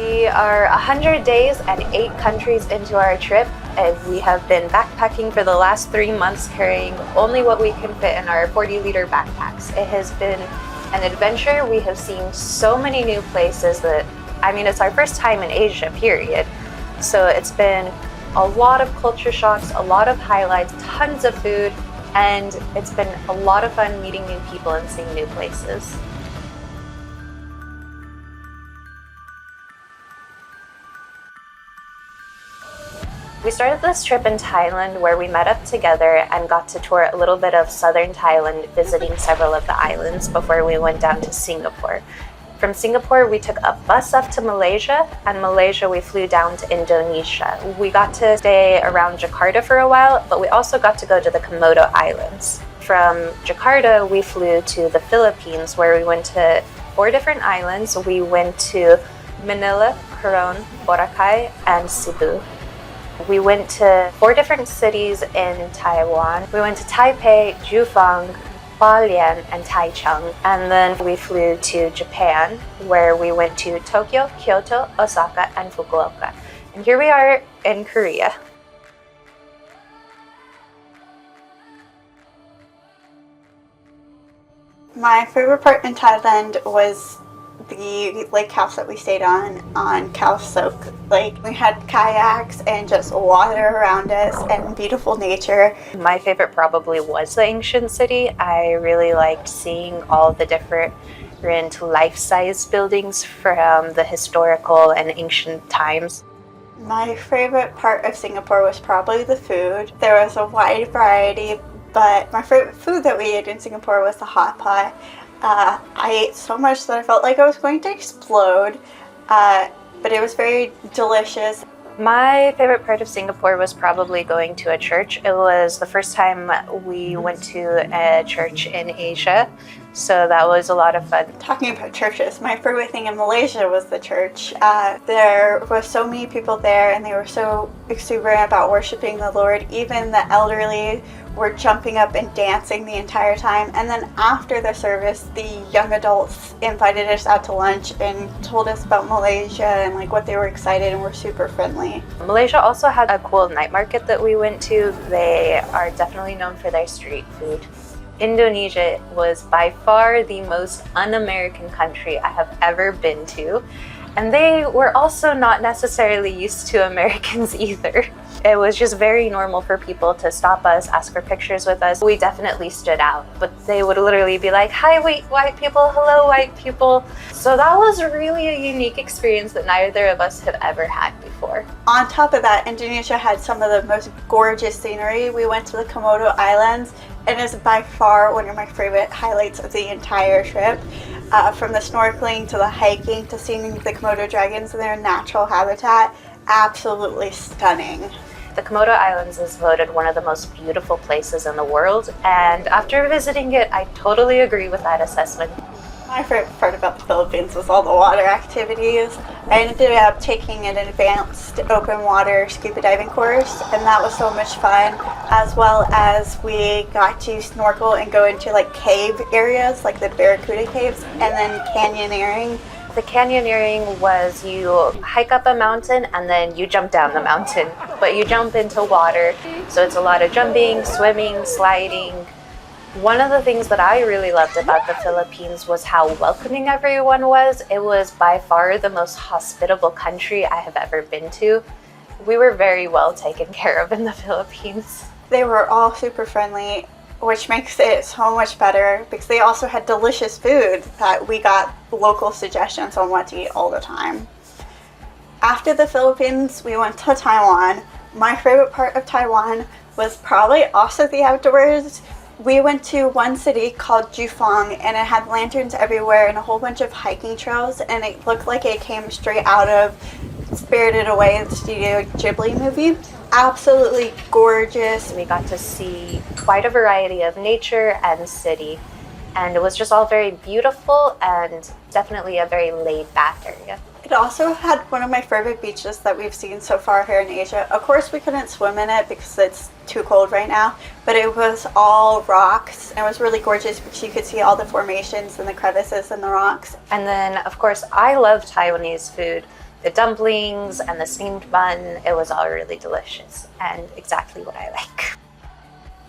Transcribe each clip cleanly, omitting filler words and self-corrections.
We are 100 days and 8 countries into our trip, and we have been backpacking for the last 3 months, carrying only what we can fit in our 40-liter backpacks. It has been an adventure. We have seen so many new places that, it's our first time in Asia, period. So it's been a lot of culture shocks, a lot of highlights, tons of food, and it's been a lot of fun meeting new people and seeing new places. We started this trip in Thailand where we met up together and got to tour a little bit of southern Thailand, visiting several of the islands before we went down to Singapore. From Singapore, we took a bus up to Malaysia, and Malaysia we flew down to Indonesia. We got to stay around Jakarta for a while, but we also got to go to the Komodo Islands. From Jakarta, we flew to the Philippines where we went to 4 different islands. We went to Manila, Coron, Boracay, and Cebu. We went to 4 different cities in Taiwan. We went to Taipei, Jufeng, Hualien, and Taichung. And then we flew to Japan, where we went to Tokyo, Kyoto, Osaka, and Fukuoka. And here we are in Korea. My favorite part in Thailand was the lake house that we stayed on Khao Sok Lake. We had kayaks and just water around us and beautiful nature. My favorite probably was the ancient city. I really liked seeing all the different life-size buildings from the historical and ancient times. My favorite part of Singapore was probably the food. There was a wide variety, but my favorite food that we ate in Singapore was the hot pot. I ate so much that I felt like I was going to explode, but it was very delicious. My favorite part of Singapore was probably going to a church. It was the first time we went to a church in Asia, so that was a lot of fun. Talking about churches, my favorite thing in Malaysia was the church. There were so many people there, and they were so exuberant about worshiping the Lord. Even the elderly were jumping up and dancing the entire time. And then after the service, the young adults invited us out to lunch and told us about Malaysia and what they were excited, and were super friendly. Malaysia also had a cool night market that we went to. They are definitely known for their street food. Indonesia was by far the most un-American country I have ever been to. And they were also not necessarily used to Americans either. It was just very normal for people to stop us, ask for pictures with us. We definitely stood out, but they would literally be like, "Hi, white people, hello, white people." So that was really a unique experience that neither of us had ever had before. On top of that, Indonesia had some of the most gorgeous scenery. We went to the Komodo Islands, and it's by far one of my favorite highlights of the entire trip. From the snorkeling to the hiking to seeing the Komodo dragons in their natural habitat, absolutely stunning. The Komodo Islands is voted one of the most beautiful places in the world, and after visiting it, I totally agree with that assessment. My favorite part about the Philippines was all the water activities. I ended up taking an advanced open water scuba diving course, and that was so much fun, as well as we got to snorkel and go into cave areas, like the Barracuda caves, and then canyoneering. The canyoneering was you hike up a mountain and then you jump down the mountain, but you jump into water, so it's a lot of jumping, swimming, sliding. One of the things that I really loved about the Philippines was how welcoming everyone was. It was by far the most hospitable country I have ever been to. We were very well taken care of in the Philippines. They were all super friendly, which makes it so much better because they also had delicious food that we got local suggestions on what to eat all the time. After the Philippines, we went to Taiwan. My favorite part of Taiwan was probably also the outdoors. We went to one city called Jufeng, and it had lanterns everywhere and a whole bunch of hiking trails, and it looked like it came straight out of Spirited Away, the Studio Ghibli movie. Absolutely gorgeous. We got to see quite a variety of nature and city, and it was just all very beautiful and definitely a very laid-back area. It also had one of my favorite beaches that we've seen so far here in Asia. Of course, we couldn't swim in it because it's too cold right now, but it was all rocks. It was really gorgeous because you could see all the formations and the crevices in the rocks. And then, of course, I love Taiwanese food. the dumplings and the steamed bun. It was all really delicious and exactly what I like.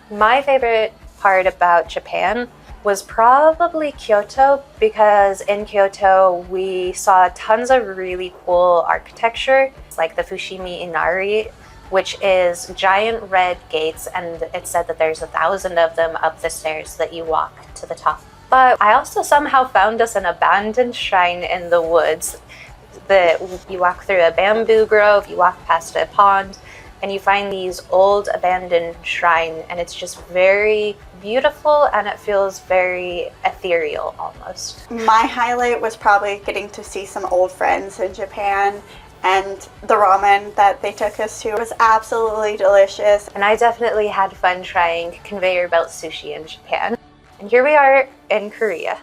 My favorite part about Japan was probably Kyoto, because in Kyoto we saw tons of really cool architecture, like the Fushimi Inari, which is giant red gates, and it said that there's 1,000 of them up the stairs that you walk to the top. But I also somehow found us an abandoned shrine in the woods. You walk through a bamboo grove, you walk past a pond, and you find these old abandoned shrine, and it's just very beautiful and it feels very ethereal almost. My highlight was probably getting to see some old friends in Japan, and the ramen that they took us to was absolutely delicious. And I definitely had fun trying conveyor belt sushi in Japan. And here we are in Korea.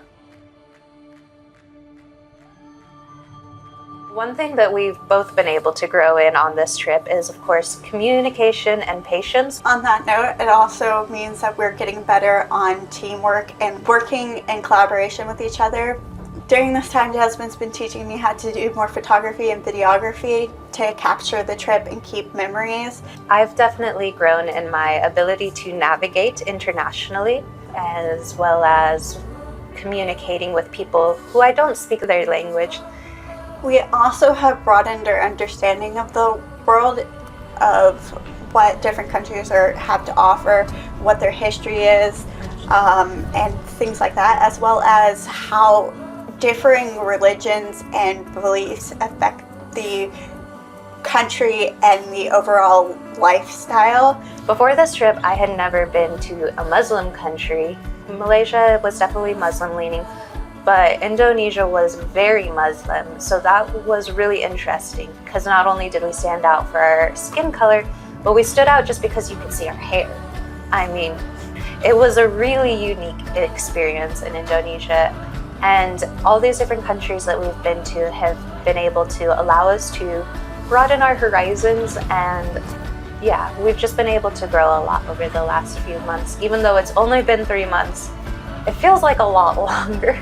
One thing that we've both been able to grow in on this trip is, of course, communication and patience. On that note, it also means that we're getting better on teamwork and working in collaboration with each other. During this time, Jasmine's been teaching me how to do more photography and videography to capture the trip and keep memories. I've definitely grown in my ability to navigate internationally, as well as communicating with people who I don't speak their language. We also have broadened our understanding of the world, of what different countries have to offer, what their history is, and things like that, as well as how differing religions and beliefs affect the country and the overall lifestyle. Before this trip, I had never been to a Muslim country. Malaysia was definitely Muslim leaning, but Indonesia was very Muslim, so that was really interesting because not only did we stand out for our skin color, but we stood out just because you could see our hair. I mean, it was a really unique experience in Indonesia, and all these different countries that we've been to have been able to allow us to broaden our horizons, and yeah, we've just been able to grow a lot over the last few months. Even though it's only been 3 months, it feels like a lot longer.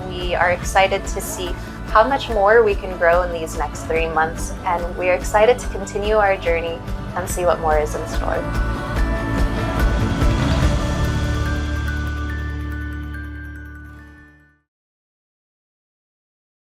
We are excited to see how much more we can grow in these next 3 months, and we're excited to continue our journey and see what more is in store.